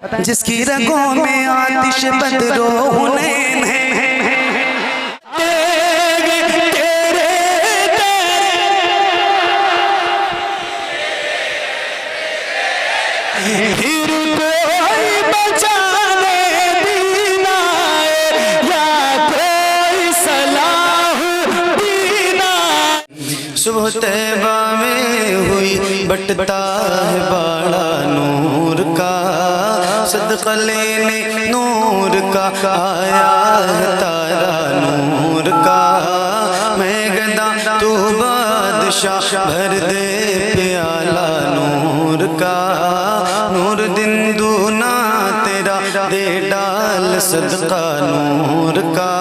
जिसकी रगों में आतिश बदरो हुनैन है, फिर कोई बचाने दीना या कोई सलाह दीना। सुबह तैबा में हुई बटता है बाड़ा नूर का, सदका लेने नूर का आया है तारा नूर का। मैं गदा तू बादशाह भर दे प्याला नूर का, नूर दिन दूना तेरा दे डाल सदका नूर का।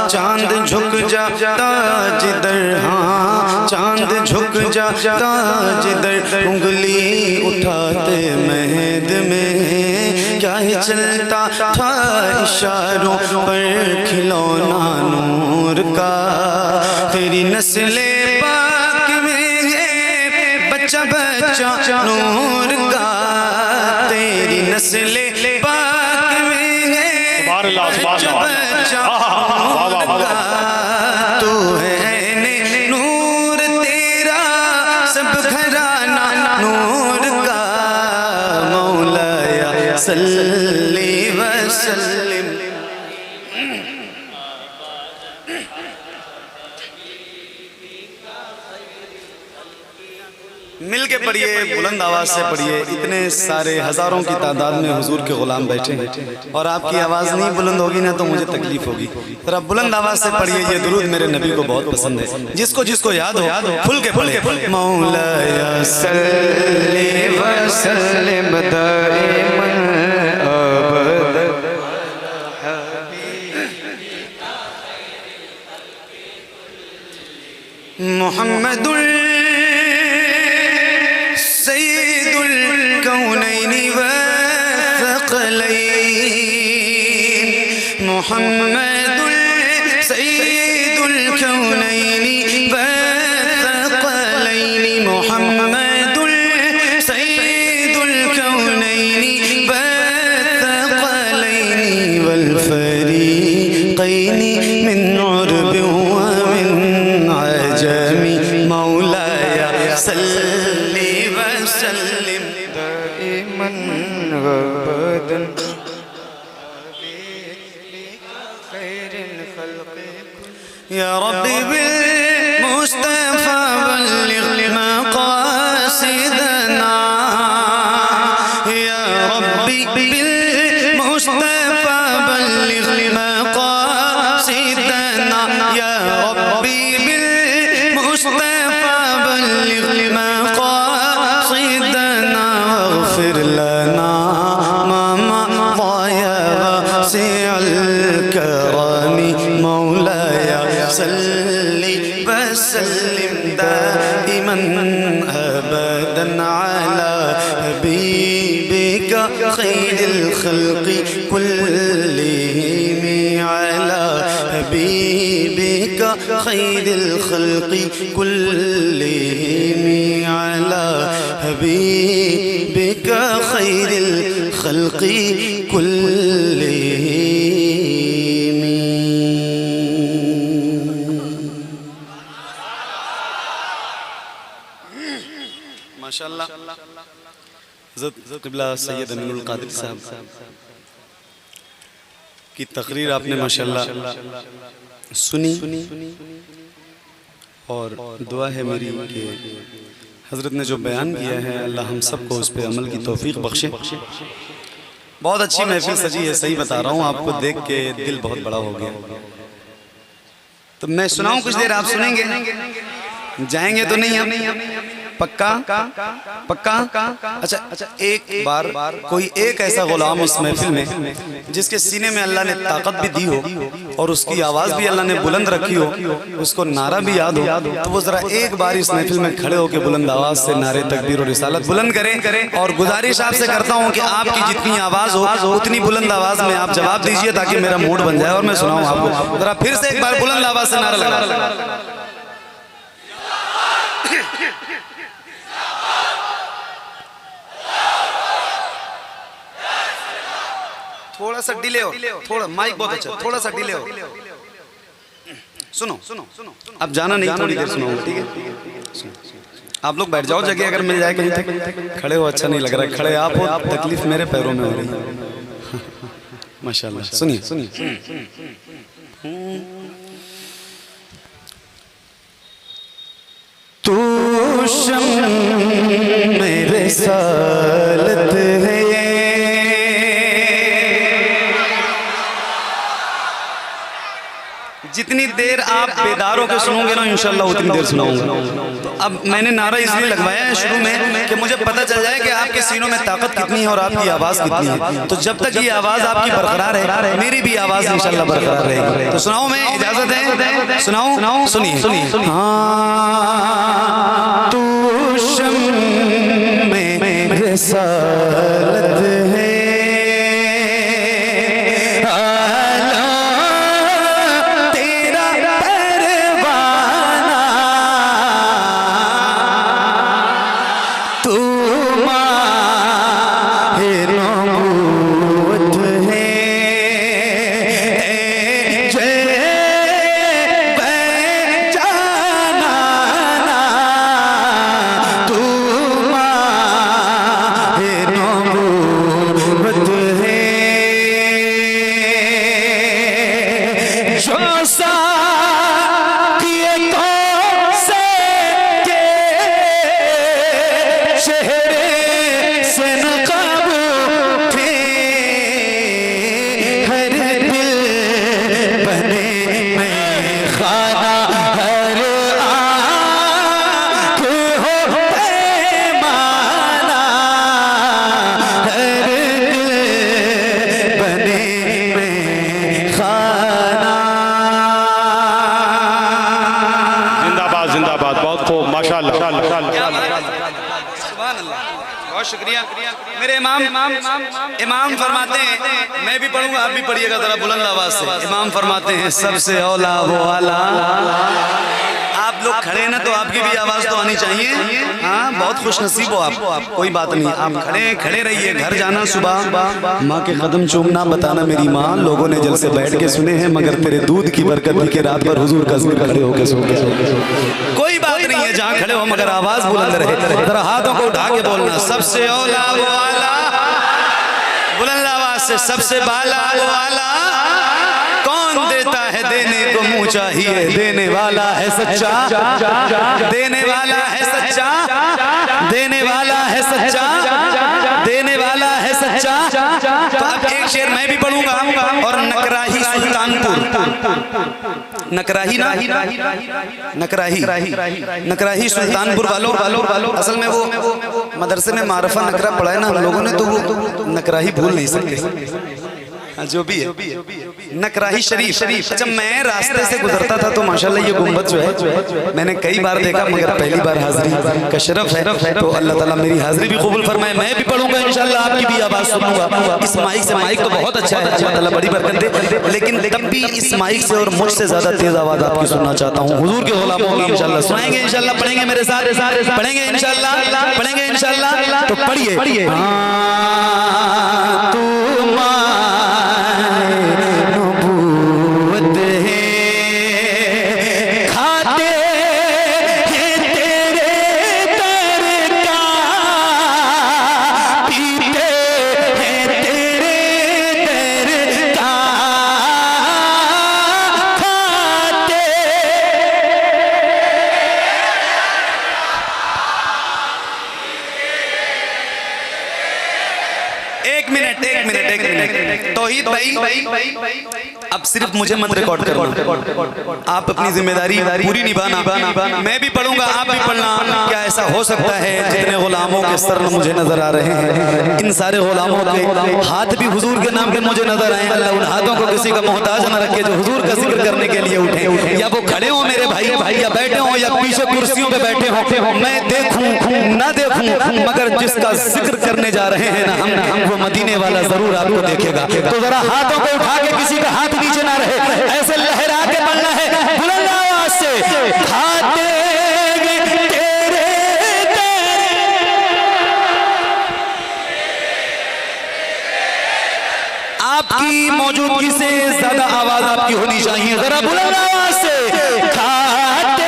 चांद झुक जाता जिधर, हाँ चांद झुक जाता जिधर, उंगली उठाते महद में क्या ही चलता था इशारों पर खिलौना नूर का। तेरी नस्ले पाक में है बच्चा बच्चा नूर का, तेरी नस्ले पाक में है बच्चा बच्चा नूर का। तू है नूर तेरा सब घराना नूर का। मौलाया सल्ली व सल्लिम। मिल के पढ़िए, बुलंद आवाज से पढ़िए। इतने सारे हजारों की तादाद में हुजूर के गुलाम बैठे हैं और आपकी आवाज नहीं बुलंद होगी ना तो मुझे तकलीफ होगी। जरा बुलंद आवाज से पढ़िए। ये दुरूद मेरे नबी को बहुत पसंद है, जिसको जिसको याद हो खुल के पढ़े। मौलाया सल्ली व सल्लिम दाइमन अबद मुहम्मदुल सय्यदुल कौनैनि व थक़लैन, मुहम्मदुल सय्यदुल कौनैनि व थक़लैन, मुहम्मदुल सय्यदुल कौनैनि व थक़लैन वल फ़रीक़ैनि मिन उर्बि व मिन अजमी। मौलाया सल्ली वसल्लिम दाइमन अबदन खैरिल खल्क़ि या रब्बी बिल मुस्तफ़ा बल्लिग़ मक़ासिदना, या रब्बी बिल मुस्तफ़ा बल्लिग़ मक़ासिदना, या रब्बी बिल मुस्तफ़ा बल्लिग़ मक़ासिदना। वग़फ़िर लना मा मज़ा वासिअल करमी। मौलाया सल्ली वसल्लिम दाइमन अबदन अला हबीबिका खैरिल खल्क़ि कुल्लिहिम, अला हबीबिका खैरिल खल्क़ि कुल्लिहिम, अला हबीबिका खैरिल खल्क़ि कुल्लिहिम। माशाअल्लाह। हज़रत क़िबला सैयद अमीनुल क़ादिर साहब की तकरीर आपने माशाअल्लाह सुनी और दुआ है मेरी कि हज़रत ने जो बयान किया है अल्लाह हम सबको उस पर अमल की तौफीक बख्शे। बहुत अच्छी महफिल सजी है, सही बता रहा हूँ आपको, देख के दिल बहुत बड़ा हो गया। तो मैं सुनाऊं कुछ देर, आप सुनेंगे? जाएंगे तो नहीं हम? पक्का पक्का? अच्छा, एक बार कोई एक ऐसा गुलाम इस महफिल में जिसके सीने में अल्लाह ने ताकत भी दी हो और उसकी आवाज़ भी अल्लाह ने बुलंद रखी हो, उसको नारा भी याद हो, तो वो ज़रा एक बार इस महफिल में खड़े होकर बुलंद आवाज़ से नारे तकबीर और रिसालत बुलंद करें। और गुजारिश आपसे करता हूँ कि आपकी जितनी आवाज़ हो उतनी बुलंद आवाज़ में आप जवाब दीजिए ताकि मेरा मूड बन जाए और मैं सुनाऊँ आपको। ज़रा फिर से एक बार बुलंद आवाज़ से नारा लगा। थोड़ा सा डिले हो, थोड़ा माइक बहुत अच्छा, थोड़ा सा डिले हो। सुनो अब जाना नहीं, थोड़ी देर सुनाऊंगा, ठीक है? आप लोग बैठ जाओ, जगह अगर मिल जाए कहीं तक। खड़े हो अच्छा नहीं लग रहा है, खड़े आप हो, तकलीफ मेरे पैरों में हो रही है। माशाल्लाह, सुनिए सुनिए। तू शम्म मेरे सालत है, जितनी देर आप बेदार होकर सुनोगे ना इंशाल्लाह उतनी देर सुनाऊंगा। तो अब मैंने नारा इसलिए लगवाया है शुरू में कि मुझे पता चल जाए कि आपके सीनों में ताकत कितनी है और आपकी आवाज़ कितनी है। तो जब तक ये आवाज़ आपकी बरकरार है, मेरी भी आवाज़ इंशाल्लाह बरकरार रहेगी। तो सुनाऊं, मैं इजाज़त है, सुनाऊं? सुनिए सुनिए। हाँ, तू शम्म मेरे सालत है, शुक्रिया। मेरे इमाम फरमाते हैं, मैं भी पढ़ूंगा आप भी पढ़िएगा जरा बुलंद आवाज से। इमाम फरमाते हैं सबसे औला वो आला। आप लोग खड़े ना तो आपकी भी आवाज तो आनी चाहिए। हाँ, बहुत खुश नसीब हो आप, कोई बात नहीं, आप खड़े रहिए। घर जाना सुबह, माँ के कदम चूमना, बताना मेरी माँ लोगों ने जल से बैठ के सुने हैं, मगर तेरे दूध की बरकत थी कि रात भर हुजूर का जिक्र खड़े होकर सो गए। कोई बात नहीं है, जहाँ खड़े हो मगर आवाज बुलंद रहे। जरा हाथों को उठा के बोलना सबसे औला वो आला, बुलंद आवाज से सबसे बाला वो आला। कौन देता है देने को मुँह चाहिए, देने वाला है सच्चा, देने वाला है सच्चा, देने वाला है सच्चा, देने वाला है सच्चा। तो अब एक शेर मैं भी पढ़ूंगा और नकराही सुल्तानपुर, नकराही ना, नकराही सुल्तानपुर वालों, असल में वो मदरसे में मारफा नकरा पढ़ा है ना हम लोगों ने, तो वो नकराही भूल नहीं सकते। जो भी है नकराही शरीफ। अच्छा, मैं रास्ते से गुजरता था तो माशाल्लाह ये गुंबद जो है मैंने कई बार देखा, मगर पहली बार हाजिरी का शरफ है। तो अल्लाह ताला मेरी हाजिरी भी कबूल फरमाए। मैं भी पढ़ूंगा इंशाल्लाह, आपकी भी आवाज़ सुनूंगा। इस माइक से, माइक तो बहुत अच्छा है, अल्लाह ताला बड़ी बरकत दे, लेकिन तब भी इस माइक से और मुझसे ज़्यादा तेज़ आवाज़ आपकी सुनना चाहता हूँ। हुजूर के गुलामों की इंशाल्लाह सुनाएंगे, इंशाल्लाह पढ़ेंगे मेरे साथ, पढ़ेंगे इंशाल्लाह, पढ़ेंगे इंशाल्लाह। तो पढ़िए, तौहीद भाई, अब सिर्फ मुझे मत रिकॉर्ड करना, आप अपनी जिम्मेदारी पूरी निभाना। मैं भी पढ़ूंगा, आप भी पढ़ना। क्या ऐसा हो सकता है जितने गुलामों के सर मुझे नजर आ रहे हैं, इन सारे गुलामों के हाथ भी हुजूर के नाम पे मुझे नजर आए। अल्लाह उन हाथों को किसी का मोहताज न रखे जो हुजूर का जिक्र करने के लिए उठे, या वो खड़े हो मेरे भाई, या बैठे हो, या पीछे कुर्सियों पे बैठे हो। मैं देखूं ना देखूं, मगर जिसका जिक्र करने जा रहे हैं ना हम, वो मदीने वाला जरूर आपको देखेगा। तो जरा हाथों को उठा के, किसी का हाथ नीचे ना रहे, ऐसे लहरा के पढ़ना है बुलंद आवाज से। खाते आपकी मौजूदगी से ज्यादा आवाज आपकी होनी चाहिए, जरा बुलंद आवाज से। खाते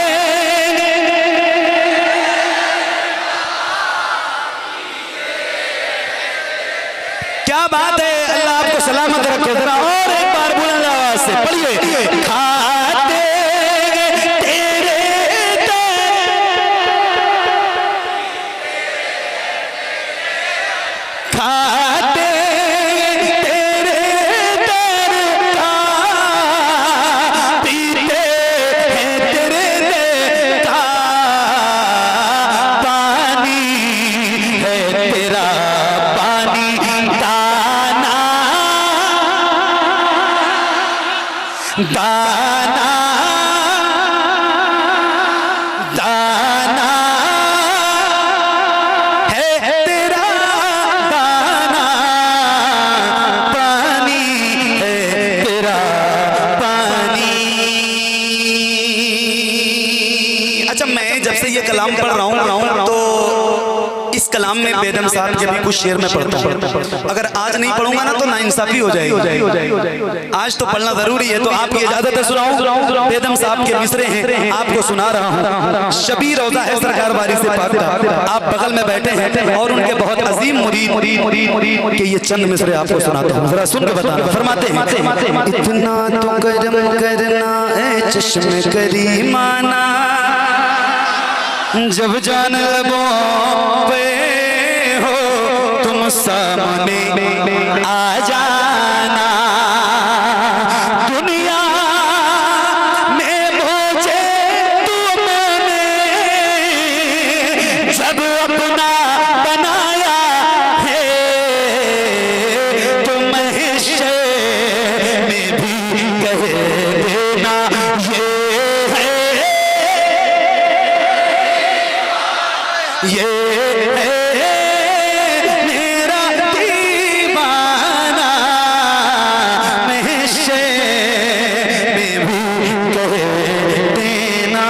क्या बात है, अल्लाह आपको सलामत रखे। जरा और एक बार बुलंद आवाज से पढ़िए। खाते तेरे खाते दाना दाना है तेरा दाना, पानी है तेरा पानी। अच्छा, मैं जब से ये कलाम पढ़ रहा हूँ तो इस कलाम में बेदम साहब के भी कुछ शेर में पढ़ता हूँ। अगर आज नहीं पढ़ूंगा ना तो नाइंसाफी हो जाएगी। आज तो पढ़ना जरूरी है, तो आपकी इजाजत है सुनाऊं। बेदम साहब के मिसरे हैं, आपको सुना रहा हूँ। शबीर रोजा है सरकार बारी से पाक का, आप बगल में बैठे हैं और उनके बहुत अजीम मुरीद के ये चंद मिसरे आपको सुनाता हूँ, जरा सुन के बताना। फरमाते हैं, इतना तो करम करना है चश्मे करीमाना, जब जान लबों पे हो तुम सामने आ जाना। दुनिया में मुझे तुमने जब अपना बनाया है, तुम हिस्से में भी कह देना ये मेरा दीवाना, मैं हिस्से में भी कह देना।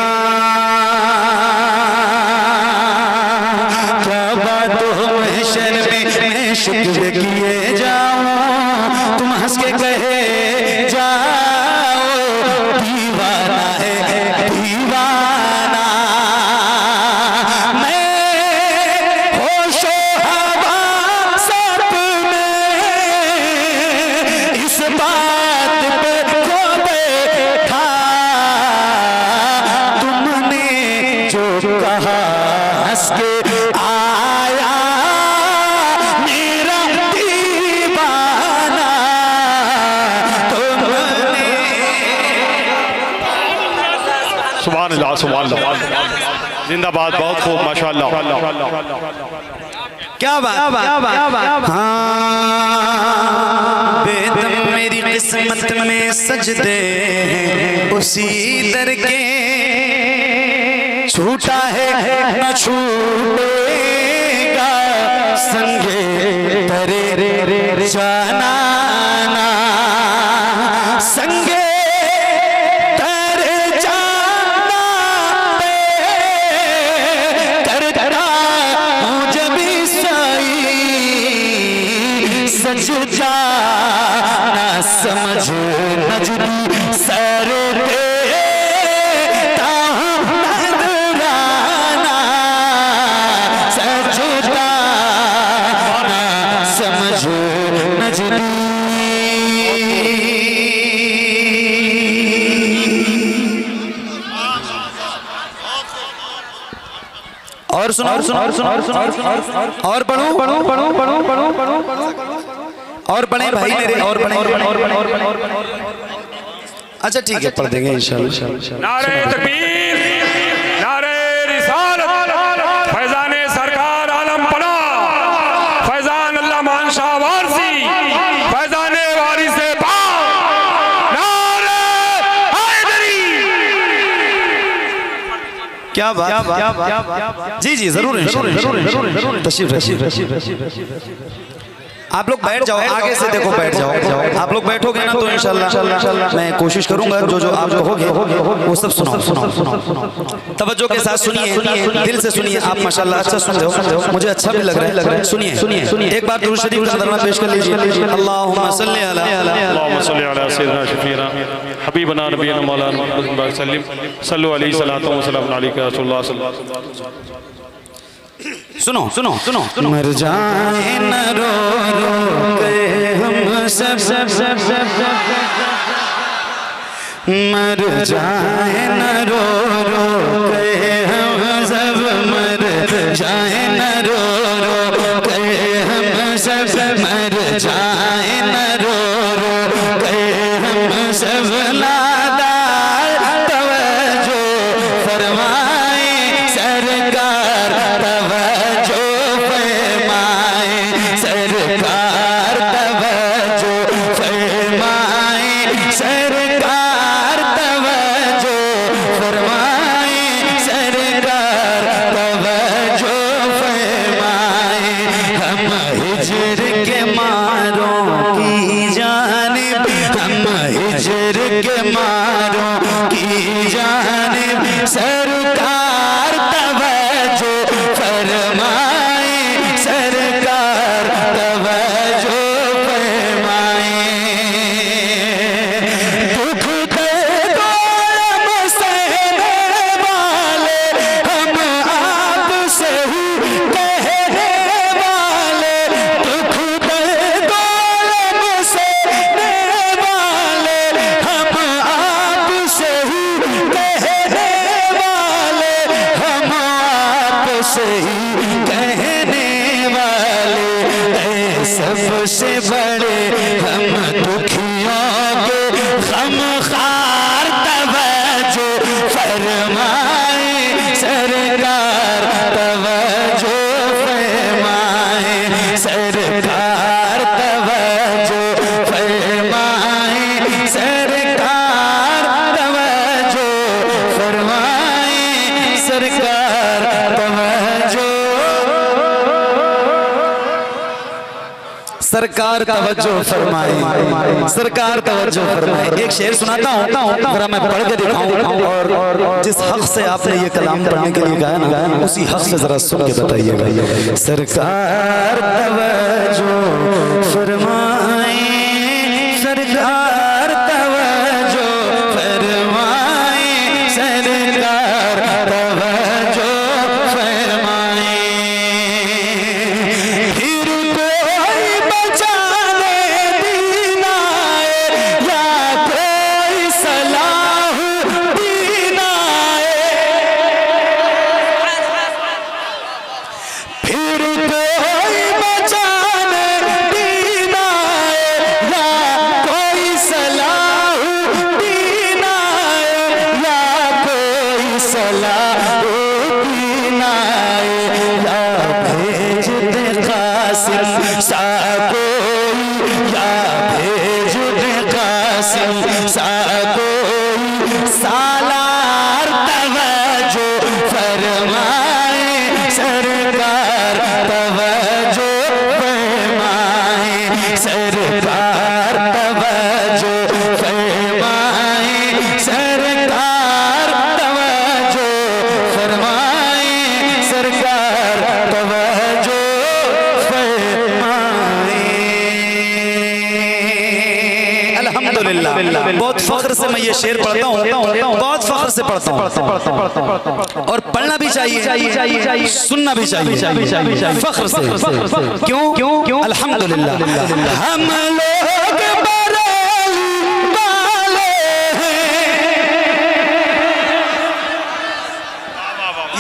क्या बात हो महशर में मैं शुक्र किए जाऊं, तुम हंस के कहे जाओ दीवाना है दीवाना। सुभान अल्लाह सुभान अल्लाह, जिंदाबाद, बहुत खूब, माशाअल्लाह। क्या बात। हाँ, बेदम मेरी किस्मत में सजदे उसी दर के, छूटा है न छूटेगा संगे तरे जाना ना, संगे सजदा ना समझ नजरी सर देता हूँ नजराना, सजदा ना समझ नजरी। और सुनो और पढ़ो और पढ़े भाई मेरे, और पढ़े। अच्छा ठीक है, पढ़ देंगे इंशाल्लाह। नारे तकबीर, नारे रिसालत, फैजान सरकार आलम पना, फैजान अल्लाह मान शाह वारसी, फैजान वारिस बा, नारे हैदरी। क्या बात। जी जरूर तशरीफ। आप लोग बैठ जाओ, आगे से देखो, बैठ जाओ। आप लोग बैठोगे ना तो इंशाल्लाह मैं कोशिश करूंगा जो जो आप कहोगे वो सब सुनाओ। तवज्जो के साथ सुनिए, दिल से सुनिए। आप माशाल्लाह अच्छा सुन रहे हो, मुझे अच्छा भी लग रहा है। सुनिए एक बार दुरूद शरीफ का नज़राना पेश कर लीजिए। अल्लाहुम्मा सल्ली अला सय्यिदना शफीना हबीबना नबीना मौलाना मुहम्मद सल्लल्लाहु अलैहि वसल्लम अलैका रसूलुल्लाह सल्लल्लाहु अलैहि वसल्लम। सुनो मर जाए न रो रो के हम सब मर जाए न रो रो के हम सब मर जाए न रो रो के हम सब मर जाए न रो रो के हम सब लादार तवज्जो फरमाए सरकार तवज्जो फरमाए सरकार तवज्जो फरमाए सरकार तवज्जो फरमाए सरकार तवज्जो फरमाए। हम हिजर के मारों की जानिब हम हिजर के मारों की जानिब सरकार तवज्जो फरमाए सरकार तवज्जो फरमाए। दुख दर्द गम सहने वाले हम आप से ही कहने वाले दुख दर्द गम सहने वाले हम आप से ही कहने वाले हम आप से ही कहने वाले। ऐ सबसे बड़े हम दुखियों के गमखार तवज्जो फरमाए सरकार तवज्जो फरमाए सरकार तवज्जो फरमाए सरकार तवज्जो फरमाए सरकार तवज्जो सरकार तवज्जो फरमाए सरकार तवज्जो फरमाए। एक शेर सुनाता हूँ, जरा मैं पढ़ के दिखाऊं और जिस हक से आपने ये कलाम पढ़ने के लिए गाया ना उसी हक से जरा सुन के बताइएगा। सरकार तवज्जो फरमाए सरकार तवज्जो फरमाए सरकार तवज्जो फरमाए। फिर कोई बचाने दीन आए या कोई सलाह दीन आए फिर कोई बचाने दीन आए या कोई सलाह दीन आए या कोई सलाह दीन आए या भेज दे कासिम सा कोई या भेज दे कासिम सा कोई सालार तवज्जो फरमाए सरकार तवज्जो फरमाए सरकार तवज्जो फरमाए सरकार तवज्जो फरमाए सरकार तवज्जो फरमाए। अल्हम्दुलिल्लाह, बहुत फख्र से मैं ये शेर पढ़ता हूँ, बहुत फख्र से पढ़ता हूँ और पढ़ना भी चाहिए सुनना भी चाहिए फख्र से। क्यों अल्हम्दुलिल्लाह हम लोग बरेली वाले हैं।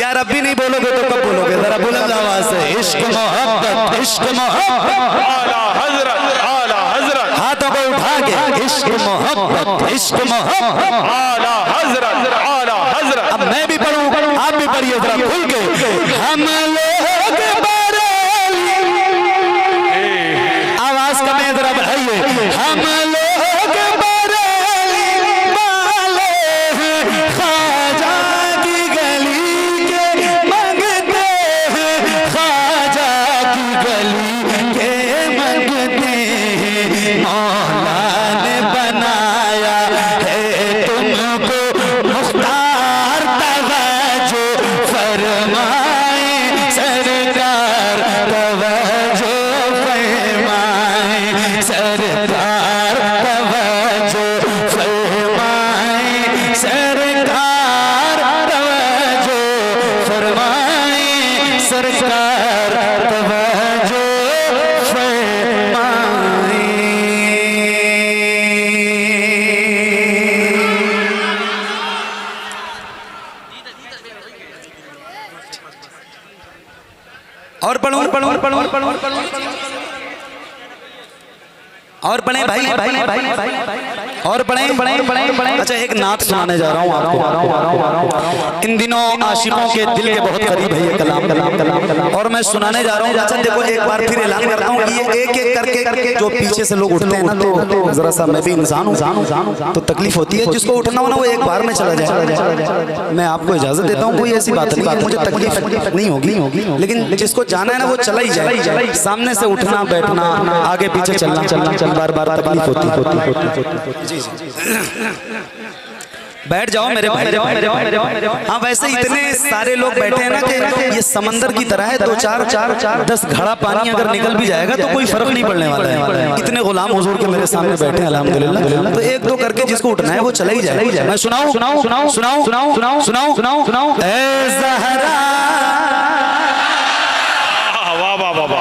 यार अभी नहीं बोलोगे तो कब बोलोगे? जरा बुलंद आवाज से इश्क मोहब्बत आला हजरत हाथों को उठा के इश्क मोहब्बत आला हजरत। अब मैं भी पढ़ूं आप भी पढ़िए जरा खुल के। हम लोग बरेली आवाज कम है जरा बढ़ाइए। हम लोग बरेली वाले हैं ख्वाजा की गली के मंगते हैं ख्वाजा की गली के मंगते और पढ़े भाई, और पढ़े। अच्छा एक नात सुनाने जा रहा हूँ आपको। इन दिनों आशिकों के दिल के बहुत करीब है ये कलाम, और मैं सुनाने जा रहा हूँ। अच्छा देखो एक बार फिर ऐलान करता हूँ कि ये एक एक करके जो पीछे से लोग उठते हैं ना, तो जरा सा मैं भी इंसान हूँ तो तकलीफ होती है। जिसको उठना हो ना वो एक बार में चला जाए, मैं आपको इजाजत देता हूँ, कोई ऐसी बात नहीं है, मुझे तकलीफ नहीं होगी। लेकिन जिसको जाना है ना वो चला ही जाए। सामने से उठना बैठना, आगे पीछे चलना बार बार तकलीफ होती। जी बैठ जाओ मेरे भाई। हाँ वैसे इतने सारे लोग बैठे हैं ना कि ये समंदर की तरह है। 2-4-10 घड़ा पानी अगर निकल भी जाएगा तो कोई फर्क नहीं पड़ने वाला है। इतने गुलाम हुजूर के मेरे सामने बैठे हैं अल्हम्दुलिल्लाह। तो एक दो करके जिसको उठना है वो चला ही जाए। मैं सुनाऊं ऐ ज़हरा। वाह वाह वाह वाह।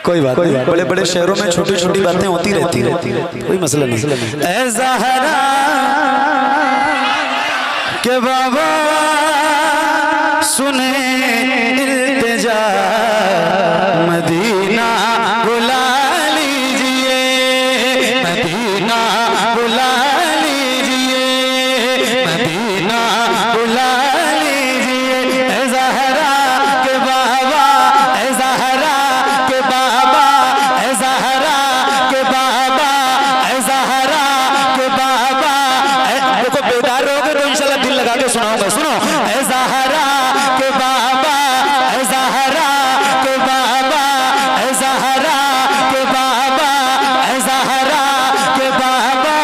कोई बात नहीं, बड़े बड़े शहरों में छोटी छोटी बातें होती रहती है, कोई मसला नहीं। ऐ ज़हरा के बाबा सुने इल्तिजा, मदीना बुला लीजिए, मदीना बुला लीजिए, मदीना बुला लीजिए। ऐ ज़हरा के बाबा, ऐ ज़हरा के बाबा, ऐ ज़हरा के बाबा, ऐ ज़हरा के बाबा। देखो बेदार रहोगे तो इंशाल्लाह दिल लगा के सुनाऊंगा। सुनो ऐ ज़हरा के बाबा, ऐ ज़हरा के बाबा, ऐ ज़हरा के बाबा, ऐ ज़हरा के बाबा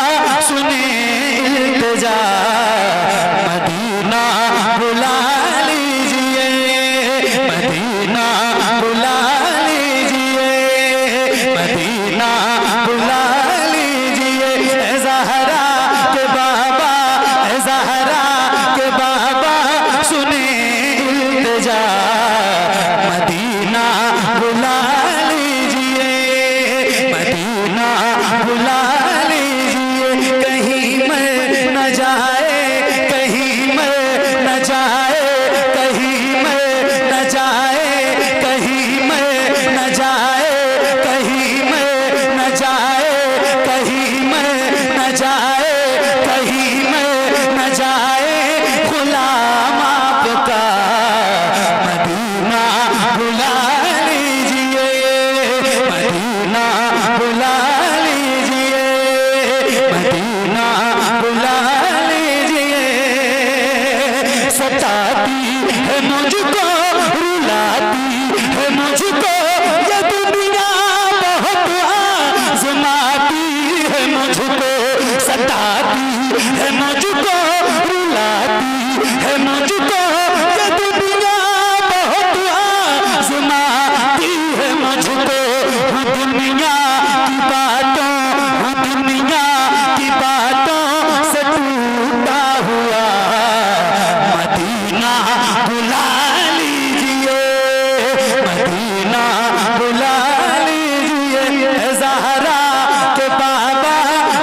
सुने इल्तिजा, मदीना बुला लीजिए, मदीना बुला लीजिए, मदीना बुला लीजिए। ऐ ज़हरा के बाबा, ऐ ज़हरा के बाबा सुने इल्तिजा, मदीना बुला लीजिए, मदीना बुला लीजिए। कहीं मैं न जाए, कहीं मैं न जाए, कहीं मैं न जाए, कहीं मैं न जाए, कहीं मैं न जाए, कहीं मैं न जाए, कहीं मैं न जाए। गुलाम आपका मदीना बुला लीजिए, मदीना बुला लीजिए, मदीना बुला लीजिए। सताती है मुझको, रुलाती है मुझको ये दुनिया, बहुत आज़माती है मुझको, सताती है मुझको, रुलाती है मुझको ये दुनिया, बहुत आज़माती है मुझको। हूँ दुनिया की बातों, हूँ दुनिया की बातों से टूटा हुआ, मदीना बुला लीजिए, मदीना बुला लीजिए। ऐ ज़हरा के बाबा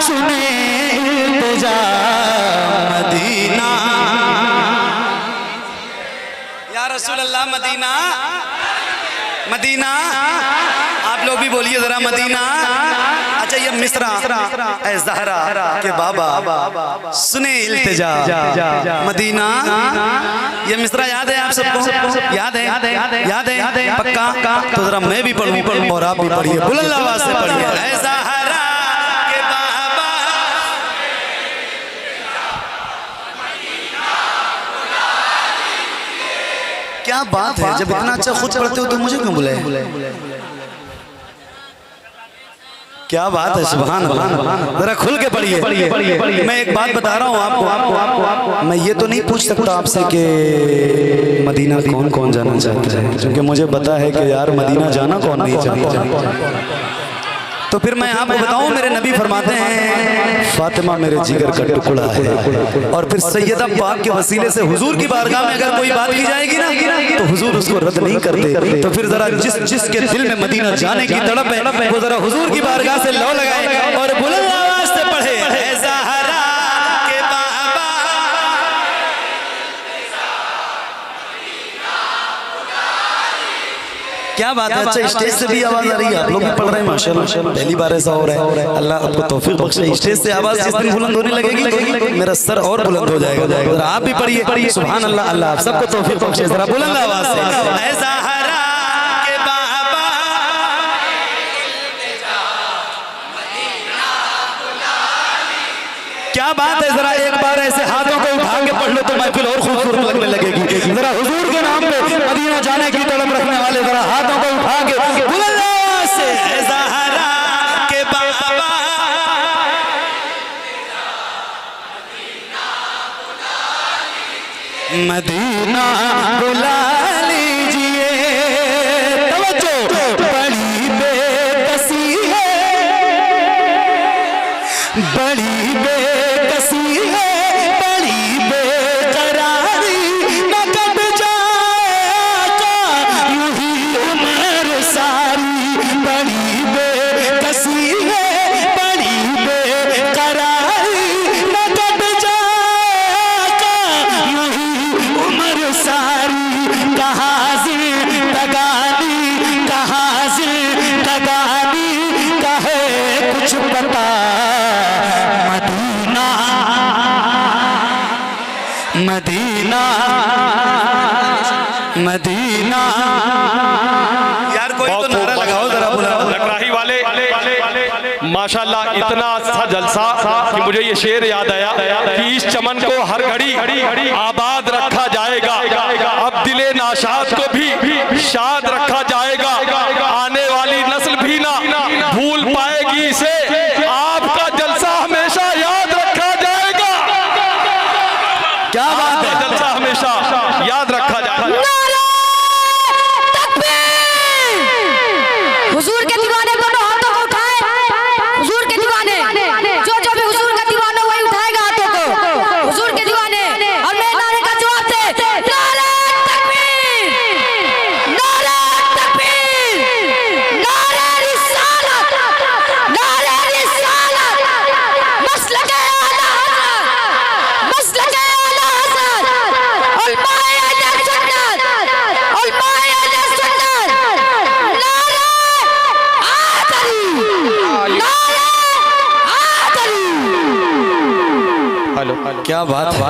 सुने इल्तिजा, मदीना। या रसूल अल्लाह मदीना, मदीना। आप लोग भी बोलिए जरा मदीना। अच्छा ये मिसरा ऐ ज़हरा के बाबा सुने इल्तिजा, मदीना। ये मिसरा याद है आप सबको? याद है पक्का? तो जरा मैं भी पढ़ूं और आप भी पढ़िए, बुलंद आवाज से पढ़िए। ऐ ज़हरा के बाबा, क्या बात है, जब इतना अच्छा खुद पढ़ते हो तो मुझे क्यों बुलाए? क्या बात है, सुभान अल्लाह। जरा खुल के पढ़िए। मैं एक बात बता रहा हूँ आपको, मैं ये तो नहीं पूछ सकता आपसे कि मदीना कौन कौन जाना चाहता है, क्योंकि मुझे पता है कि यार मदीना जाना कौन नहीं चाहता। तो फिर मैं आपको बताऊं, मेरे नबी फरमाते हैं फातिमा मेरे जिगर का टुकड़ा है। और फिर सैयदा पाक के वसीले से हुजूर की बारगाह में अगर कोई बात की जाएगी ना तो हुजूर उसको रद्द नहीं करते। तो फिर जरा जिसके दिल में मदीना जाने की तड़प है वो जरा हुजूर की बारगाह से लौ लगाए और बुलंद आवाज से पढ़े, ऐ ज़हरा के बाबा। क्या बात है। अच्छा, स्टेज से भी आवाज आ रही है, आप लोग भी पढ़ रहे हैं माशाल्लाह, पहली बार ऐसा हो रहा है। अल्लाह आपको तौफीक बख्शे। स्टेज से आवाज जिस दिन बुलंद होने लगेगी मेरा सर और बुलंद हो जाएगा। जरा आप भी पढ़िए सुभान अल्लाह। अल्लाह आप सबको तौफीक बख्शे। जरा बुलंद आवाज से क्या बात है। जरा एक बार ऐसे हाथों को उठा के पढ़ लो तो महफिल और खूबसूरत लगने लगेगी। जरा हुजूर के नाम पे मदीना जाने की तड़प रखने वाले जरा हाथों को उठा के बुलंद आवाज से ज़हरा के बाबा मदीना बुला लीजिए। तवज्जो, बड़ी बेकसी है, बड़ी बेकसी है, बड़ी बेकरारी न कट जाएगा यूं ही उम्र सारी। बड़ी बेकसी है, बड़ी बेकरारी न कट जाएगा यूं ही उम्र सारी। कहाँ जिंदगानी, कहाँ जिंदगानी कहे कुछ पता। मदीना मदीना यार कोई तो नारा लगाओ जरा। लकराही वाले माशाल्लाह इतना अच्छा जलसा कि मुझे ये शेर याद आया कि इस चमन को हर घड़ी आबाद रखा जाएगा। अब दिले नाशाद को भी शाद रखा जाएगा। आने वाली नस्ल भी ना भूल पाएगी इसे। आपका जलसा हमेशा याद रखा जाएगा। क्या बात है। जलसा हमेशा याद रखा जाएगा। हुजूर के दीवाने दोनों हाथों को उठाए। हुजूर के दीवाने जो भी हुजूर का दीवाना वही उठाएगा हाथों को। हुजूर के दीवाने और मैं नारे का जवाब दे। नारे तकबीर, नारे तकबीर, नारे रिसालत, नारे रिसालत। मसलके आला हज़रत, मसलके आला हज़रत, उलमाए अहले सुन्नत, उलमाए अहले सुन्नत। नारे हेलो, क्या बात है।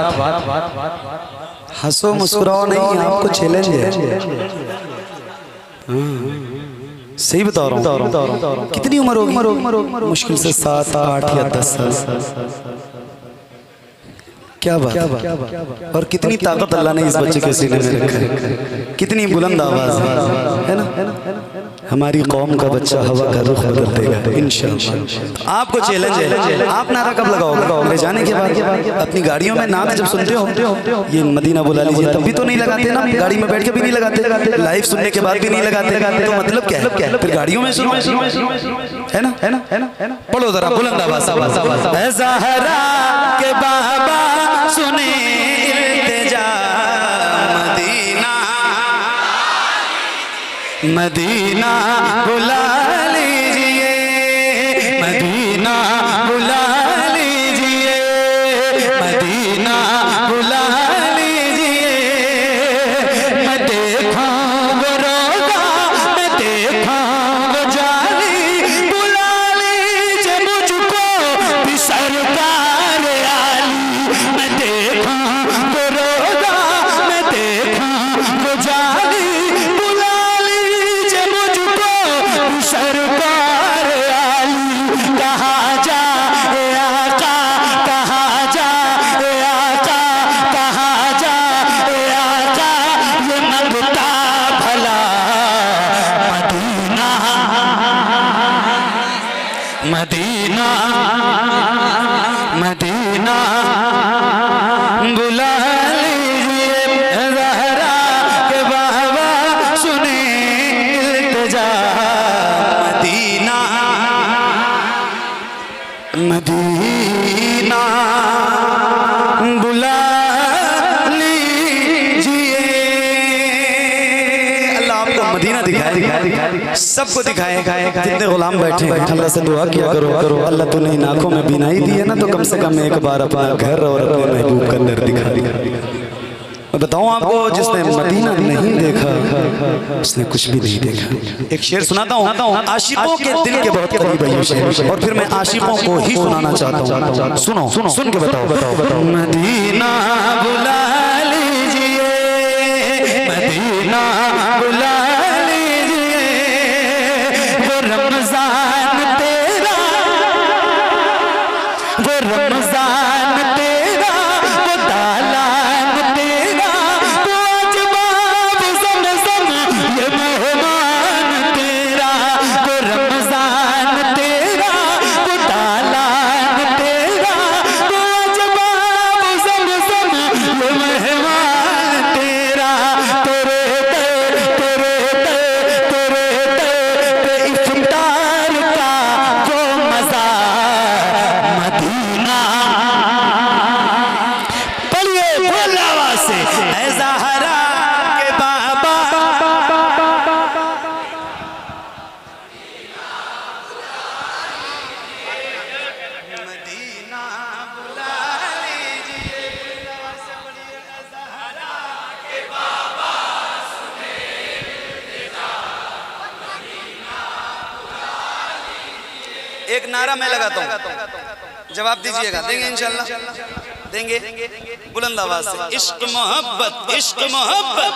हंसो मुस्कुराओ नहीं, आपको चैलेंज है। सही बता रहा हूँ। कितनी उम्र होगी? मुश्किल से 7, 8 या 10 साल। क्या बात है। और कितनी ताकत अल्लाह ने इस बच्चे के सीने में रखा है। कितनी बुलंद आवाज है ना। हमारी कौम का बच्चा हवा का रुख बदल देगा इंशाअल्लाह। आपको चैलेंज है। आप नारा कब लगाओगे? ले जाने के बाद अपनी गाड़ियों में नारा जब सुनते हो ये मदीना बुला लीजिए तब भी तो नहीं लगाते ना। गाड़ी में बैठ के भी नहीं लगाते, लाइव सुनने के बाद भी नहीं लगाते। तो मतलब क्या है? फिर गाड़ियों में सुनो, है ना। पढ़ो जरा बुलंद आवाज। ज़हरा के बाबा सुने इल्तिजा मदीना, मदीना बुला लीजिए, मदीना बुला लीजिए, मदीना बुला लीजिए। मैं देखा वो रोज़ा, मैं देखा वो जाली, बुला लीजिए मुझको भी सरकार आली। मैं देखा वो रोज़ा, मैं देखा वो जाली, सरकार आली। कहाँ जा आका, कहाँ जा आका, कहाँ जा आका, ये मंगता भला मदीना, मदीना, मदीना बुला लीजिए। ज़हरा के बाबा सुने इल्तिजा मदीना, मदीना बुला लीजिए। अल्लाह आपको मदीना दिखाए, सबको दिखाए। जितने गुलाम बैठे हैं अल्लाह से दुआ किया करो अल्लाह तूने इन आँखों में बीनाई दी है ना, तो कम से कम एक बार अपना घर और अपने महबूब का दर दिखा दिया। मैं बताऊं आपको, जिसने मदीना नहीं देखा उसने कुछ भी नहीं देखा। एक शेर सुनाता हूँ, आशिकों के दिल के बहुत करीब है ये शेर, और फिर मैं आशिकों को ही सुनाना चाहता हूँ। सुनो सुनो सुन के बताओ। मदीना बुला लीजिए, मदीना बुला लीजिए, वो रमजान तेरा, वो रमजान तेरा, वो दालान तेरा, वो अजबाब ज़मज़म ये मेहमान तेरा, वो रमजान तेरा, वो दालान तेरा, वो अजबाब ज़मज़म ये मेहमान तेरा। तेरे इफ्तार का वो मज़ा मदीना। पढ़िए बोल आवाज़ से, ऐ ज़हरा के बाबा, मदीना बुला लीजिए, ज़हरा के बाबा सुने। एक नारा मैं लगाता हूँ, जवाब दीजिएगा। देंगे इंशाल्लाह, देंगे बुलंद आवाज से। इश्क मोहब्बत, इश्क मोहब्बत,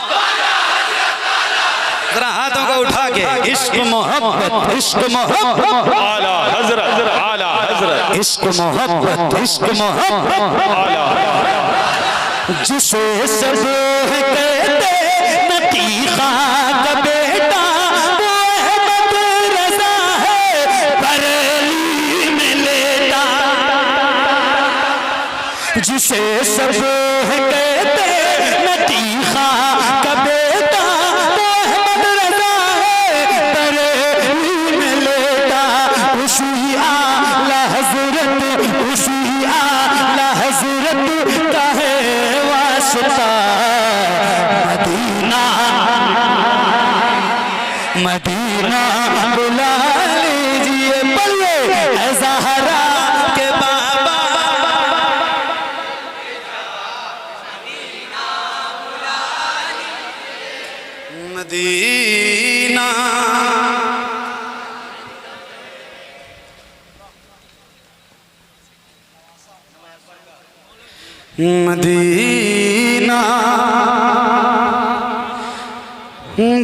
जरा हाथों को उठा के, इश्क मोहब्बत, इश्क मोहब्बत, आला हजरत, आला हजरत, इश्क मोहब्बत, इश्क मोहब्बत, आला जिसे सब कहते नतीखा का बेटा, वो अहमद रज़ा है बरेली में लेटा। जिसे सब कहते नतीखा का बेटा, वो अहमद रज़ा है बरेली में लेटा। उसी आला हज़रत, उसी आला हज़रत का है वास्ता मदीना, मदीना बुला लीजिए। पढ़िए, ऐ ज़हरा के बाबा, मदीना। मदीना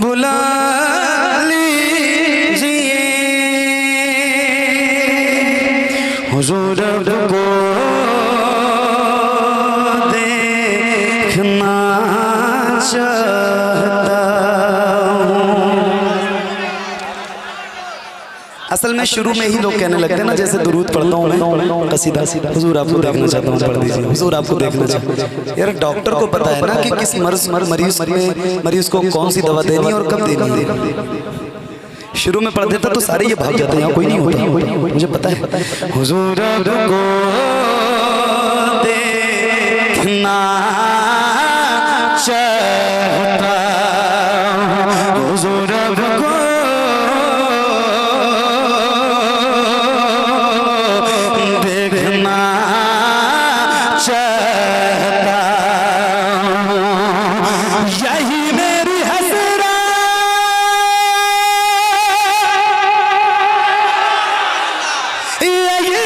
बुला लीजिए, हुजूर को देखना चाहता हूँ। असल में शुरू में ही लोग कहने लगते हैं ना, जैसे दुरूद पढ़ता हूँ मैं कसीदा, हुजूर आपको देखना चाहता हूँ, पढ़ दीजिए, हुजूर आपको देखना चाहता हूँ। यार डॉक्टर को पता है ना कि किस मरीज को कौन सी दवा देनी है और कब देनी है। शुरू में पढ़ देता तो सारे ये भाग जाते हैं, यहाँ कोई नहीं होता, मुझे पता है। हुजूर को देखना चाहता हूँ, हुजूर को देखना चाहता हूँ। यही मेरी हसरत, यही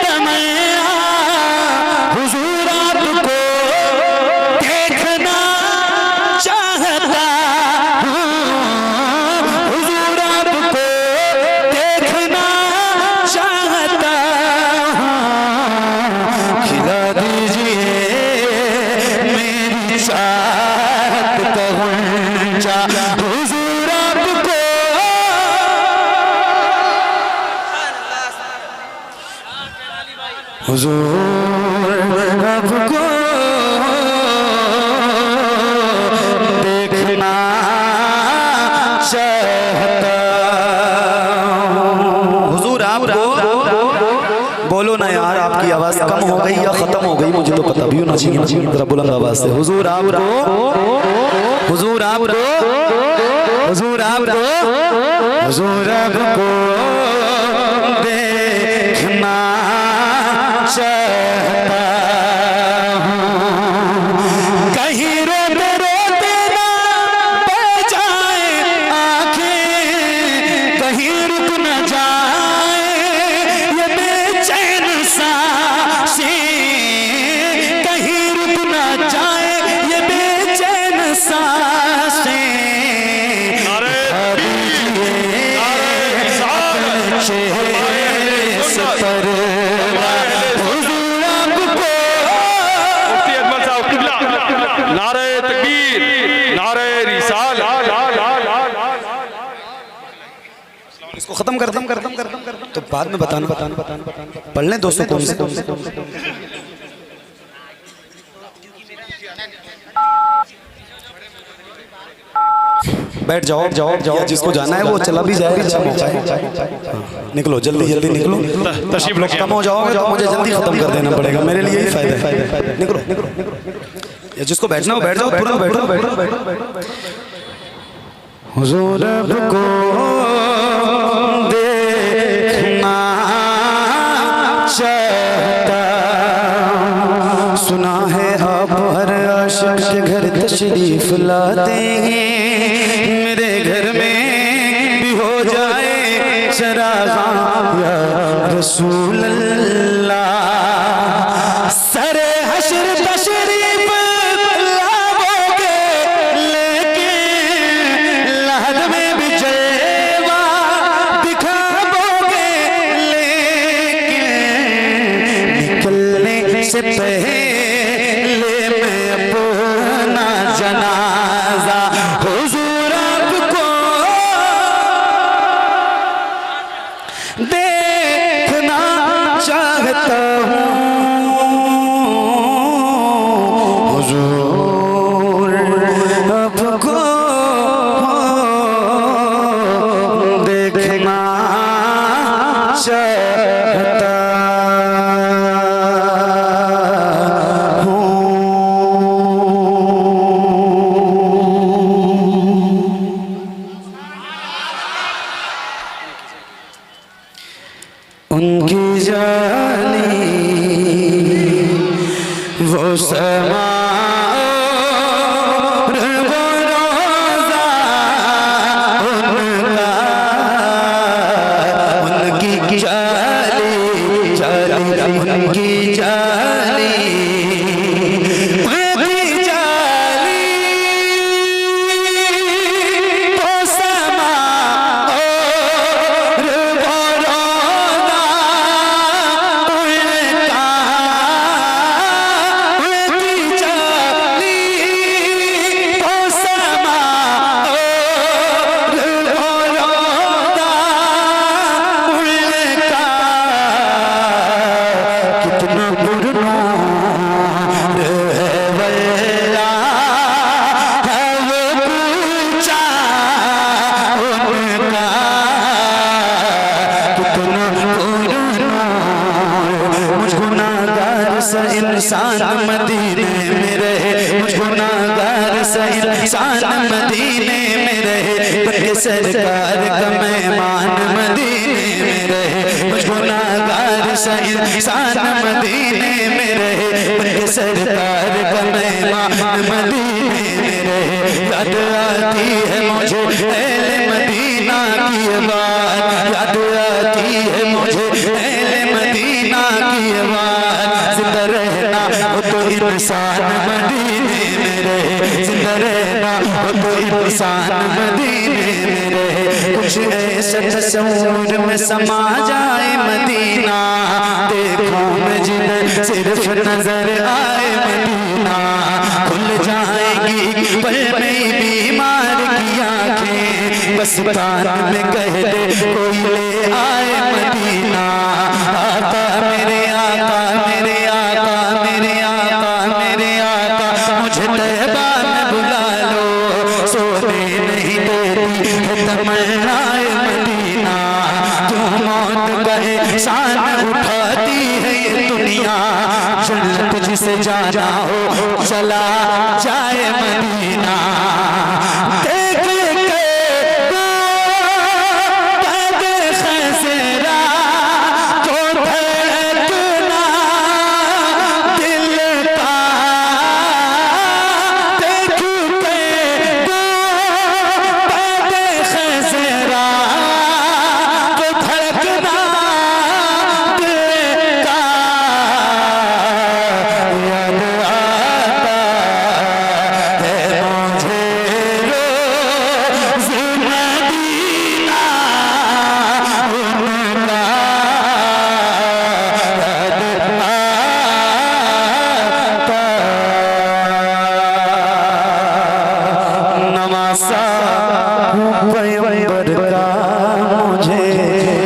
तमन्ना, हुजूर आपको देखना चाहता हूँ, हुजूर आपको देखना चाहता हूँ। खिला दीजिए मेरी चाहत का गुंजा, हुजूर आपको, हुजूर आपको देखना चाहता हूँ। हुजूर आपको, बोलो ना यार, आपकी आवाज कम हो गई या खत्म हो गई, मुझे तो पता भी होना चाहिए, जरा बुलंद आवाज से। हुजूर आपको, हुजूर आपको, हुजूर आपको, हुजूर आपको देखना चाहता हूँ। कहीं सांसें नारे नारे तकबीर, नारे रिसाल। इसको खत्म कर तो बाद में बताना पढ़ लें दोस्तों कौन से बैठ जाओ जिसको जाना है वो चला भी जाएगा। अच्छा मौका है, निकलो जल्दी निकलो। तशरीफ लोग कम हो जाओगे तो मुझे जल्दी खत्म कर देना पड़ेगा, मेरे लिए ही फायदा है। निकलो या जिसको बैठना हो बैठ जाओ, तुरंत बैठो। हुजूर को देखना चाहता, सुना है आप हर आशिक के घर तशरीफ लाते हैं। मेरे घर में भी हो जाए चरागा या रसूल अल्लाह। सरे हश्र तशरीफ लाओगे लेकिन लहद में भी जलवा दिखाओगे, लेकिन निकलने से पहले मैं अपना जनाजा हुजूर आपको देखना चाहता हूँ। हुजूर आपको देखना चाहता उनकी जानी वो समा और वो रोज़ा उनका, उनकी जाली उनकी जाली वो समा और वो रोज़ा उनका, उनकी जाली वो समा और वो रोज़ा उनका। कितना पुरना है वल्ला है वो पूछा उनका। कितना पुरना मुझ गुनाहगार सा इंसान मदीने में रहे, मुझ गुनाहगार सा इंसान मदीने में रहे, बल्कि सरकार का मेहमान मदीने में रहे। मुझ गुनाहगार सा इंसान मदीने में रहे, बल्कि सरकार का मेहमान मदीने में रहे। याद आती है मुझे अहले मदीना की बात, याद आती है मुझे अहले मदीना की बात। जिंदा रहना हो तो इंसान मदीने में रहे, जिंदा रहना हो तो इंसान मदीने में रहे। कुछ ऐसा तस्वीर में समा जाए मदीना, देखो मैं जिन्हें सिर्फ नजर आए मदीना। खुल जाएगी पल में बीमार की आंखें, बस कान में कह दे कोई ले आए मदीना। आका मेरे आका मेरे आका मेरे आका मेरे आका, मुझे तैबा में बुला लो, सोने नहीं देती है तमन्नाए मदीना। तू मौत का एहसान उठाती है ये दुनिया, जन्नत जिसे जाना हो चला जाए मदीना। देख के खैसरा तो धड़कना दिल का, देख के खैसरा तो धड़कना दिल का। याद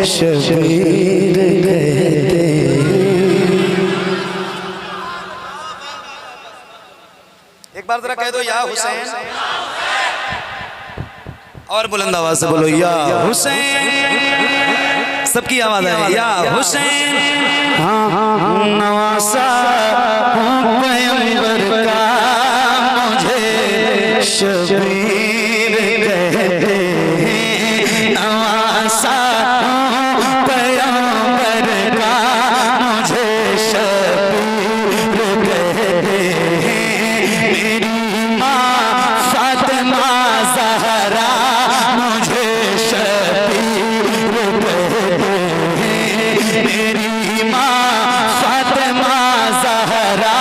शबीर कहते। एक बार जरा कह दो या हुसैन, और बुलंद आवाज से बोलो या हुसैन। सबकी आवाज है या हुसैन। नवासा पैगंबर का मुझे शबीर कहते हैं। नवासा पैगंबर का मुझे शबीर कहते हैं। मेरी माँ फातिमा ज़हरा मुझे शबीर कहते हैं। मेरी माँ फातिमा ज़हरा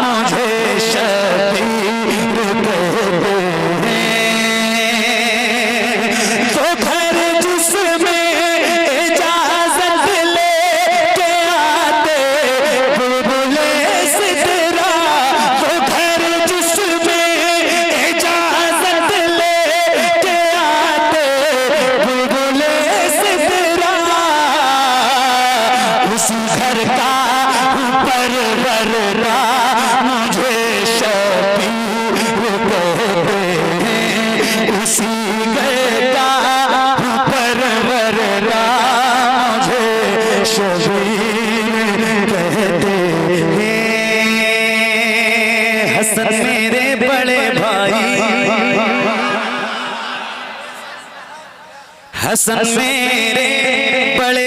मुझे शबीर कहते हैं। तो घर जिसमें इजाज़त लेके आते बुलबुले सितरा, तो घर जिसमें इजाज़त लेके आते बुलबुले सितरा, उसी घर का परवररा मुझे शबीर कहते हैं। उसी घर का परवररा मुझे शबीर कहते हैं। हसन मेरे बड़े भाई, हसन मेरे बड़े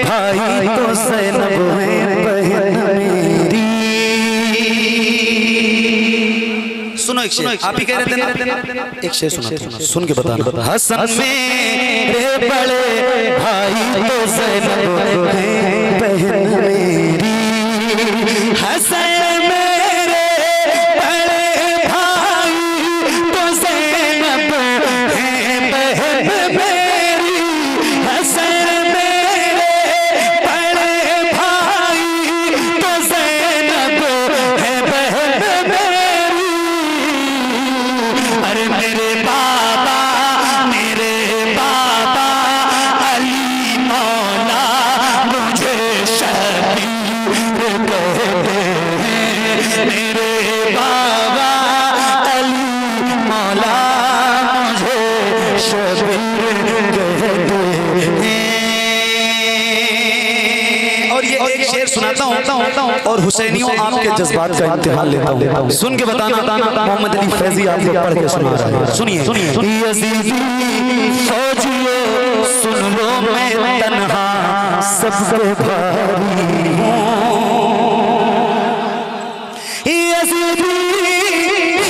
भाई तो ज़ैनब है बहन मेरी। सुनो एक शेर, आप ही कह रहे थे ना, एक शेर सुना सुन के बताना। हसन मेरे बड़े भाई तो ज़ैनब है बहन मेरी। हसन मेरे बड़े भाई तो ज़ैनब है बहन मेरी। हसन मेरे बड़े भाई तो ज़ैनब है बहन मेरी। अरे मेरे बाबा अली मौला मुझे शबीर कहते हैं। मेरे बाबा अली मौला मुझे शबीर कहते हैं। और ये एक शेर सुनाता हूँ और हुसैनियों आपके जज्बात का इम्तिहान लेता हूँ, सुन के बताना। मोहम्मद अली फैजी आपको पढ़ के सुना रहा है, सुनिए। यज़ीदी फौजियों सुन लो मैं तन्हा सबसे भारी हूँ। यज़ीदी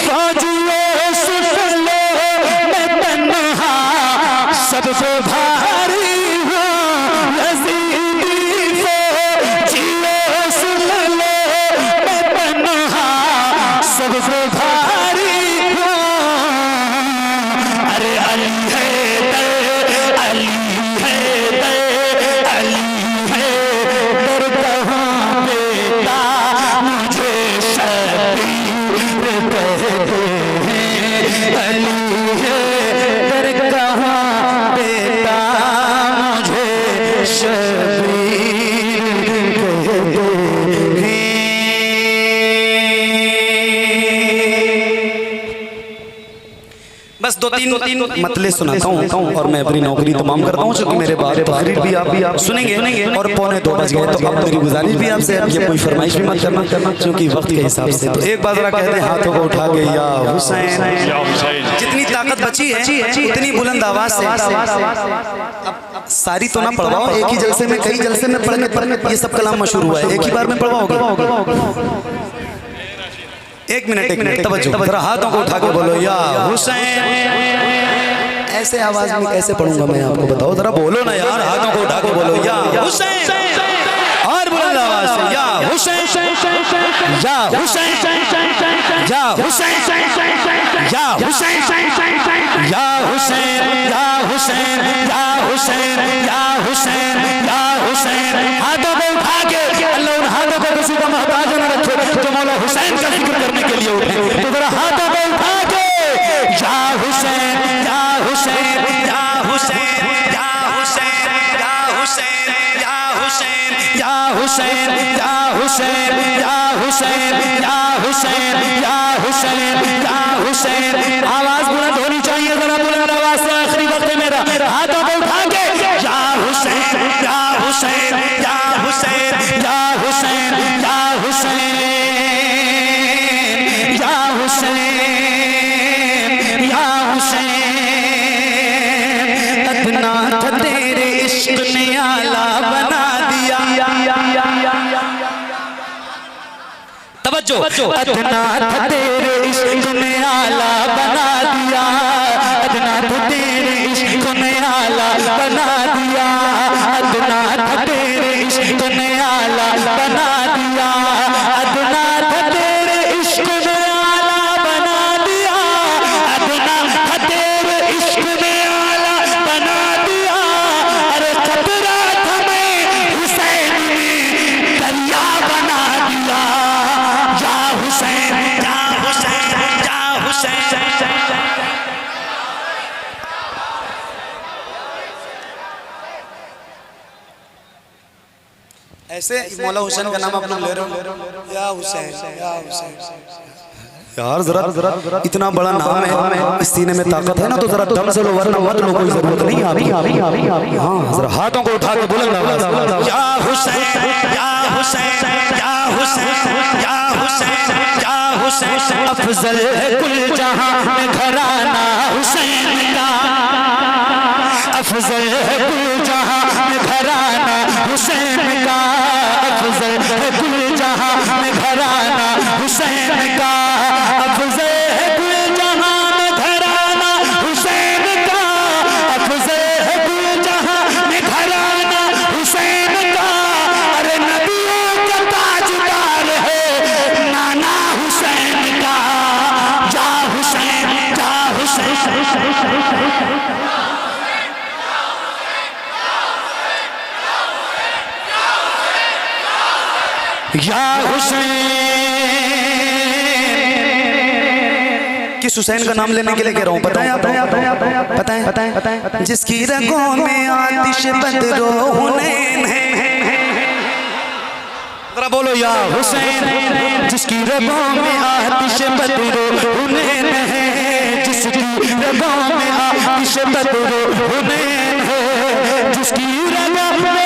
फौजियों सुन लो मैं तन्हा सबसे भारी हूँ। यज़ीदी फौजियों सुन लो मैं तन्हा सबसे भारी हूँ। अरे अली है अली है अली है दर कहाँ बेटा मुझे शबीर कहते हैं। अली है दर कहाँ बेटा मुझे शबीर कहते हैं। बस दो तीन मतले सुनाता हूँ और मैं अपनी नौकरी तमाम करता हूँ, क्योंकि मेरे बाद तकरीर भी आप सुनेंगे और 2:45 बज गए। तो अब मेरी गुजारिश भी आपसे है कि कोई फरमाइश भी मत करना, क्योंकि वक्त के हिसाब से। तो एक बार जरा कहते हैं हाथों को उठा के या हुसैन। जितनी ताकत बची है उतनी बुलंद आवाज से। अब सारी तो ना पढ़वाओ एक ही जलसे में, कई जलसे में पढ़ने ये सब कलाम मशहूर हुआ है, एक ही बार में पढ़वाओगे? एक मिनट तवज्जो, जरा हाथों को उठा के बोलो या हुसैन। ऐसे आवाज में कैसे पढ़ूंगा मैं, आपको बताओ जरा, बोलो ना यार, हाथों को उठा के बोलो या हुसैन। और बुलंद आवाज से या हुसैन या हुसैन या हुसैन या हुसैन या हुसैन या हुसैन या हुसैन या हुसैन या हुसैन। हाथों को उठा के, अल्लाह उन हाथों को किसी का मोहताज न रखे जो मौला हुसैन का जिक्र करने के लिए उठे। तो जरा हाथों को उठा के या हुसैन या हुसैन या हुसैन या हुसैन या हुसैन या हुसैन या हुसैन या हुसैन या हुसैन या हुसैन। आवाज बुलंद होनी चाहिए, जरा बुलंद आवाज से आखिरी वक्त है मेरा, हाथों को उठा के या हुसैन या हुसैन या हुसैन या हुसैन या हुसैन या हुसैन या हुसैन। अदना था तेरे इश्क ने आला बना दिया, तवज्जो, अदना था तेरे इश्क ने आला बना दिया, अदना था तेरे इश्क ने आला बना दिया, अदना था तेरे इश्क ने आला बना दिया, अदना था तेरे इश्क ने आला बना दिया, अदना था तेरे इश्क ने आला बना दिया। अरे खतरा था मैं हुसैन ने दरिया बना दिया, या हुसैन या हुसैन या हुसैन। ऐसे मौला हुसैन का नाम आप लोग ले रहे हो, या हुसैन या हुसैन। यार जरा इतना बड़ा नाम है, इस सीने में ताकत है ना, तो जरा दम से लो, वरना मत लो, कोई जरूरत नहीं है अभी। हाँ जरा हाथों को उठा के बुलंद आवाज, या हुसैन या हुसैन या हुसैन या हुसैन या हुसैन। अफजल है कुल जहां में घराना हुसैन का, अफजल है कुल जहां में घराना हुसैन का, अफजल है कुल जहां में घराना हुसैन का, अफजल है कुल जहां में घराना हुसैन का, अफजल है कुल जहां में घराना हुसैन का। अरे नबियों का ताजदार है नाना हुसैन का, या हुसैन या हुसैन। या हुसैन। किस हुसैन का नाम लेने के लिए कह रहा हूं पता है आपको? पता है जिसकी रगों में आतिश बदरो हुनैन है, जरा बोलो या हुसैन। जिसकी रगों में आतिश बदरो हुनैन है, जिसकी रगों में आतिश बदरो हुनैन है, जिसकी रगों में